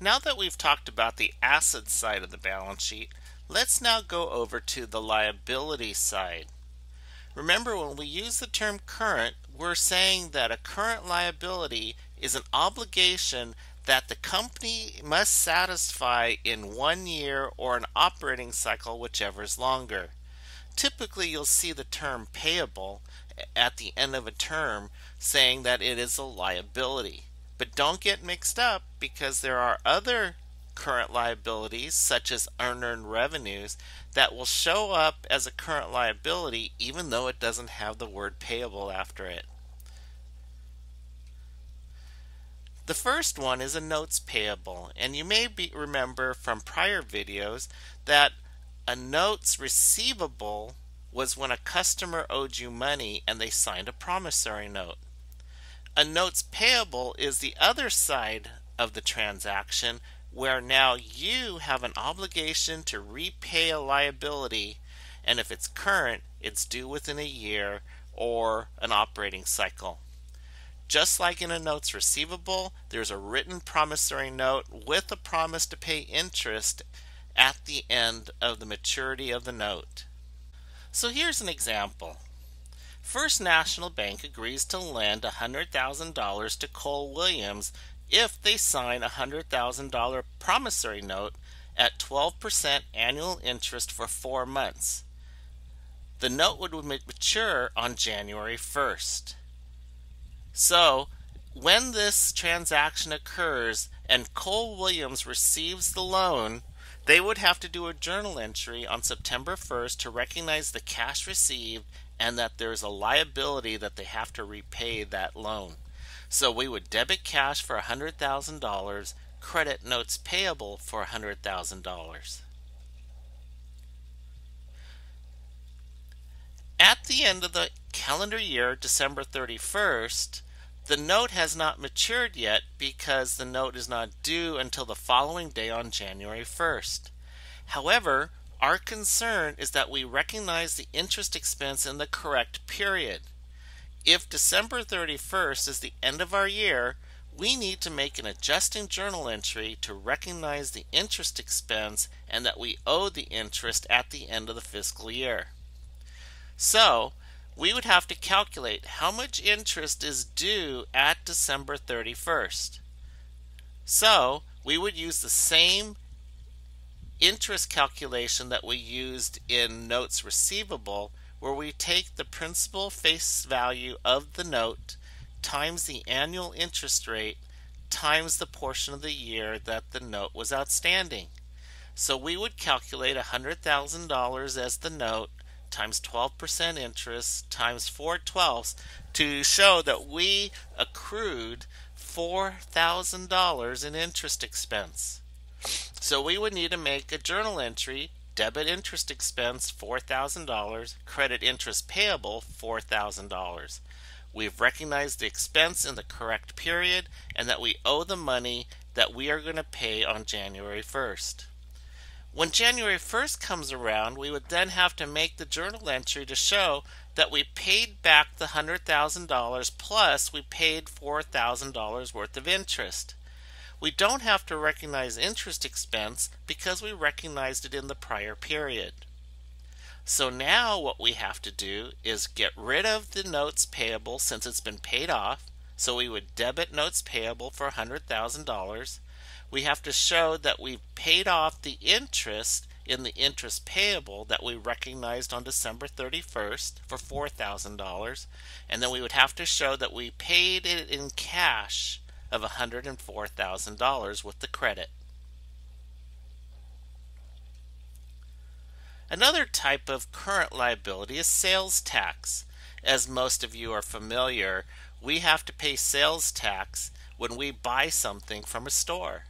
Now that we've talked about the asset side of the balance sheet, let's now go over to the liability side. Remember, when we use the term current, we're saying that a current liability is an obligation that the company must satisfy in 1 year or an operating cycle, whichever is longer. Typically, you'll see the term payable at the end of a term saying that it is a liability. But don't get mixed up, because there are other current liabilities, such as unearned revenues, that will show up as a current liability even though it doesn't have the word payable after it. The first one is a notes payable, and you may remember from prior videos that a notes receivable was when a customer owed you money and they signed a promissory note. A notes payable is the other side of the transaction, where now you have an obligation to repay a liability, and if it's current, it's due within a year or an operating cycle. Just like in a notes receivable, there's a written promissory note with a promise to pay interest at the end of the maturity of the note. So here's an example. First National Bank agrees to lend $100,000 to Cole Williams if they sign a $100,000 promissory note at 12% annual interest for 4 months. The note would mature on January 1st. So, when this transaction occurs and Cole Williams receives the loan, they would have to do a journal entry on September 1st to recognize the cash received and that there's a liability that they have to repay that loan. So we would debit cash for $100,000, credit notes payable for $100,000. At the end of the calendar year, December 31st, the note has not matured yet because the note is not due until the following day on January 1st. However, our concern is that we recognize the interest expense in the correct period. If December 31st is the end of our year, we need to make an adjusting journal entry to recognize the interest expense and that we owe the interest at the end of the fiscal year. So, we would have to calculate how much interest is due at December 31st. So, we would use the same interest calculation that we used in notes receivable, where we take the principal face value of the note times the annual interest rate times the portion of the year that the note was outstanding. So we would calculate $100,000 as the note times 12% interest times 4/12 to show that we accrued $4,000 in interest expense. So we would need to make a journal entry: debit interest expense $4,000, credit interest payable $4,000. We've recognized the expense in the correct period and that we owe the money that we are going to pay on January 1st. When January 1st comes around, we would then have to make the journal entry to show that we paid back the $100,000 plus we paid $4,000 worth of interest. We don't have to recognize interest expense because we recognized it in the prior period. So now what we have to do is get rid of the notes payable since it's been paid off. So we would debit notes payable for $100,000. We have to show that we've paid off the interest in the interest payable that we recognized on December 31st for $4,000. And then we would have to show that we paid it in cash of $104,000 with the credit. Another type of current liability is sales tax. As most of you are familiar, we have to pay sales tax when we buy something from a store.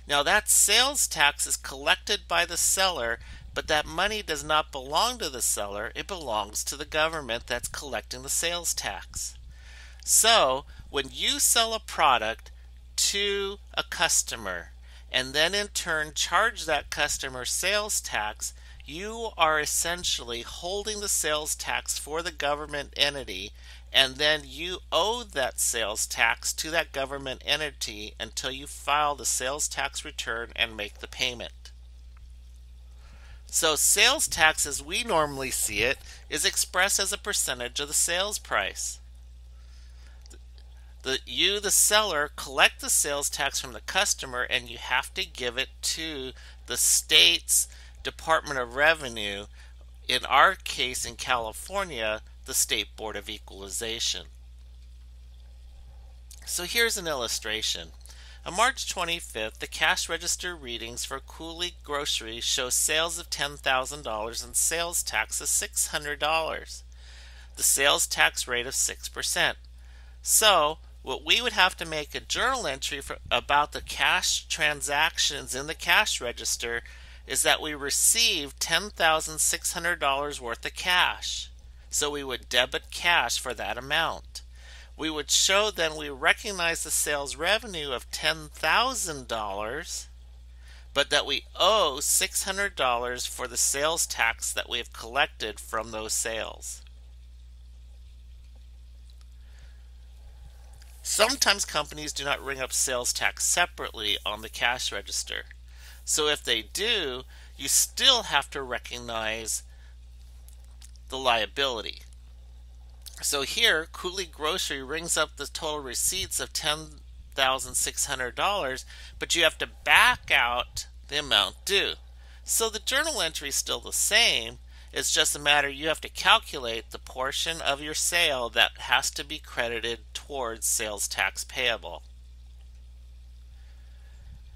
Now that sales tax is collected by the seller, but that money does not belong to the seller, it belongs to the government that's collecting the sales tax. So, when you sell a product to a customer and then in turn charge that customer sales tax, you are essentially holding the sales tax for the government entity, and then you owe that sales tax to that government entity until you file the sales tax return and make the payment. So sales tax, as we normally see it, is expressed as a percentage of the sales price. You, the seller, collect the sales tax from the customer, and you have to give it to the state's Department of Revenue, in our case in California, the State Board of Equalization. So here's an illustration. On March 25th, the cash register readings for Cooley Grocery show sales of $10,000 and sales tax of $600. The sales tax rate of 6%. So, what we would have to make a journal entry about the cash transactions in the cash register is that we received $10,600 worth of cash. So we would debit cash for that amount. We would show then we recognize the sales revenue of $10,000, but that we owe $600 for the sales tax that we have collected from those sales. Sometimes companies do not ring up sales tax separately on the cash register. So if they do, you still have to recognize the liability. So here, Cooley Grocery rings up the total receipts of $10,600, but you have to back out the amount due. So the journal entry is still the same. It's just a matter you have to calculate the portion of your sale that has to be credited towards sales tax payable.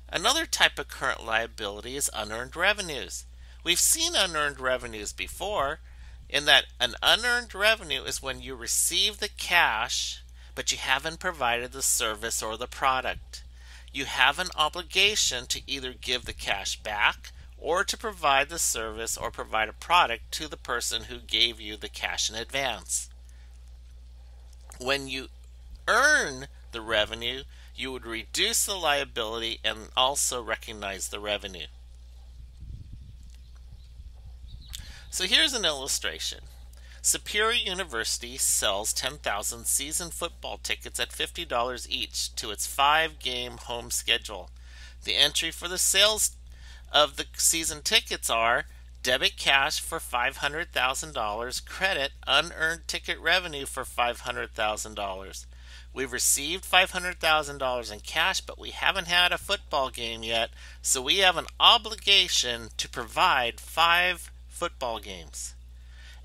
Another type of current liability is unearned revenues. We've seen unearned revenues before, in that an unearned revenue is when you receive the cash, but you haven't provided the service or the product. You have an obligation to either give the cash back or to provide the service or provide a product to the person who gave you the cash in advance. When you earn the revenue, you would reduce the liability and also recognize the revenue. So here's an illustration. Superior University sells 10,000 season football tickets at $50 each to its 5-game home schedule. The entry for the sales of the season tickets are debit cash for $500,000, credit unearned ticket revenue for $500,000. We've received $500,000 in cash, but we haven't had a football game yet, so we have an obligation to provide 5 football games.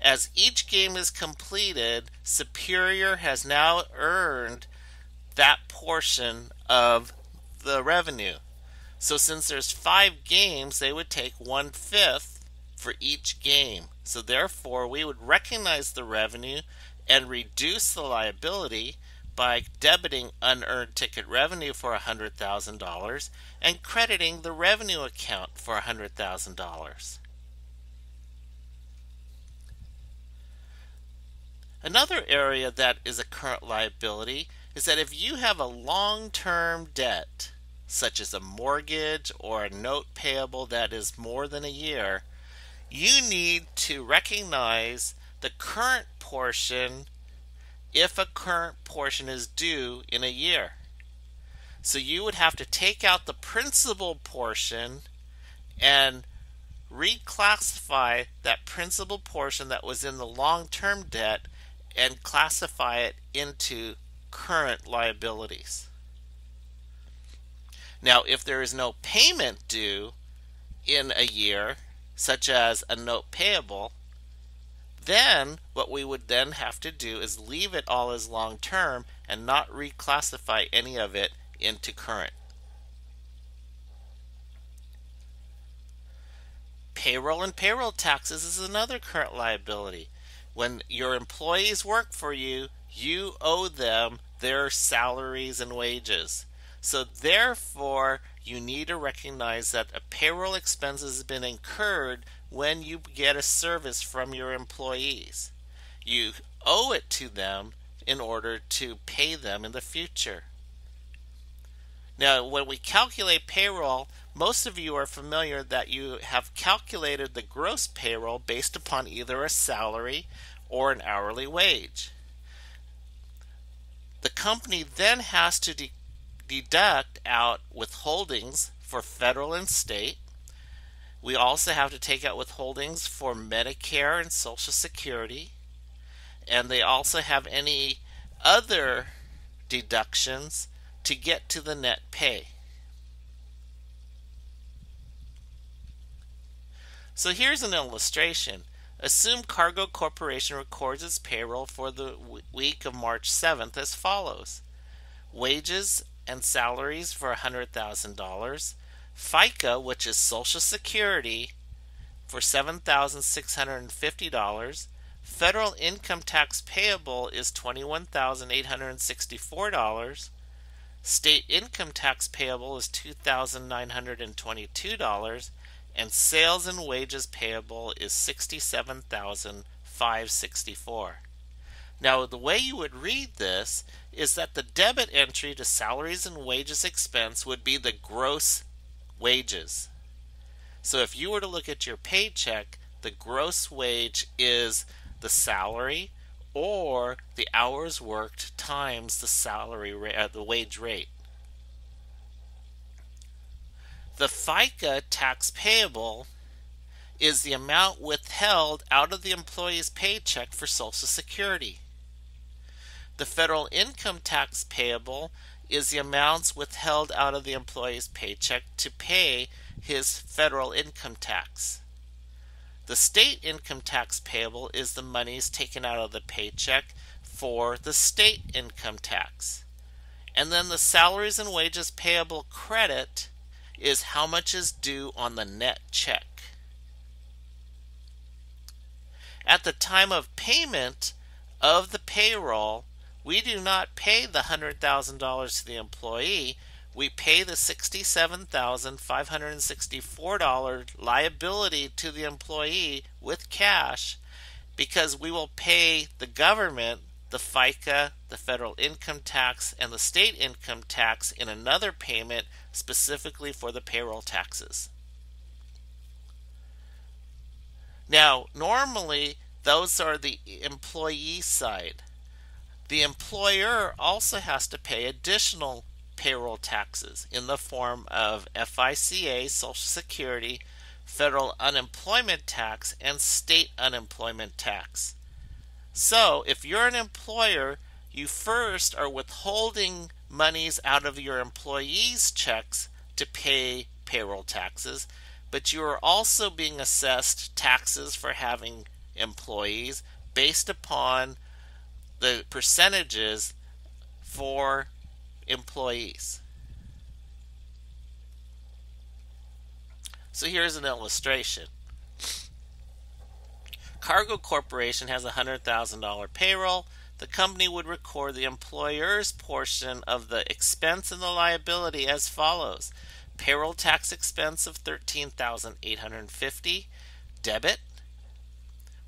As each game is completed, Superior has now earned that portion of the revenue. So since there's 5 games, they would take 1/5 for each game. So therefore, we would recognize the revenue and reduce the liability by debiting unearned ticket revenue for $100,000 and crediting the revenue account for $100,000. Another area that is a current liability is that if you have a long-term debt, such as a mortgage or a note payable that is more than a year, you need to recognize the current portion if a current portion is due in a year. So you would have to take out the principal portion and reclassify that principal portion that was in the long-term debt and classify it into current liabilities. Now, if there is no payment due in a year, such as a note payable, then what we would then have to do is leave it all as long-term and not reclassify any of it into current. Payroll and payroll taxes is another current liability. When your employees work for you, you owe them their salaries and wages. So therefore, you need to recognize that a payroll expense has been incurred when you get a service from your employees. You owe it to them in order to pay them in the future. Now, when we calculate payroll, most of you are familiar that you have calculated the gross payroll based upon either a salary or an hourly wage. The company then has to deduct out withholdings for federal and state. We also have to take out withholdings for Medicare and Social Security. And they also have any other deductions to get to the net pay. So here's an illustration. Assume Cargo Corporation records its payroll for the week of March 7th as follows. Wages and salaries for $100,000. FICA, which is Social Security, for $7,650. Federal income tax payable is $21,864. State income tax payable is $2,922. And sales and wages payable is $67,564. Now, the way you would read this is that the debit entry to salaries and wages expense would be the gross wages. So if you were to look at your paycheck, the gross wage is the salary or the hours worked times the salary rate, the wage rate. The FICA tax payable is the amount withheld out of the employee's paycheck for Social Security. The federal income tax payable is the amounts withheld out of the employee's paycheck to pay his federal income tax. The state income tax payable is the monies taken out of the paycheck for the state income tax. And then the salaries and wages payable credit is how much is due on the net check. At the time of payment of the payroll, we do not pay the $100,000 to the employee. We pay the $67,564 liability to the employee with cash because we will pay the government the FICA, the federal income tax, and the state income tax in another payment specifically for the payroll taxes. Now, normally those are the employee side. The employer also has to pay additional payroll taxes in the form of FICA, Social Security, federal unemployment tax, and state unemployment tax. So, if you're an employer, you first are withholding monies out of your employees' checks to pay payroll taxes, but you are also being assessed taxes for having employees based upon the percentages for employees. So here's an illustration. Cargo Corporation has a $100,000 payroll. The company would record the employer's portion of the expense and the liability as follows. Payroll tax expense of $13,850, debit.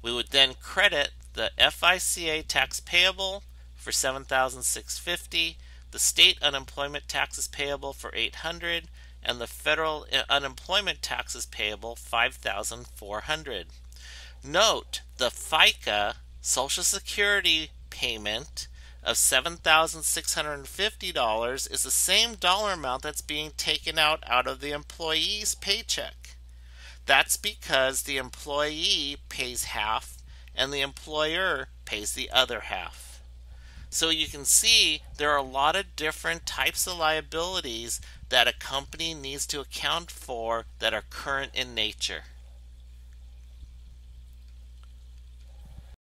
We would then credit the FICA tax payable for $7,650, the state unemployment taxes payable for $800, and the federal unemployment taxes payable $5,400. Note, the FICA Social Security payment of $7,650 is the same dollar amount that's being taken out of the employee's paycheck. That's because the employee pays half and the employer pays the other half. So you can see there are a lot of different types of liabilities that a company needs to account for that are current in nature.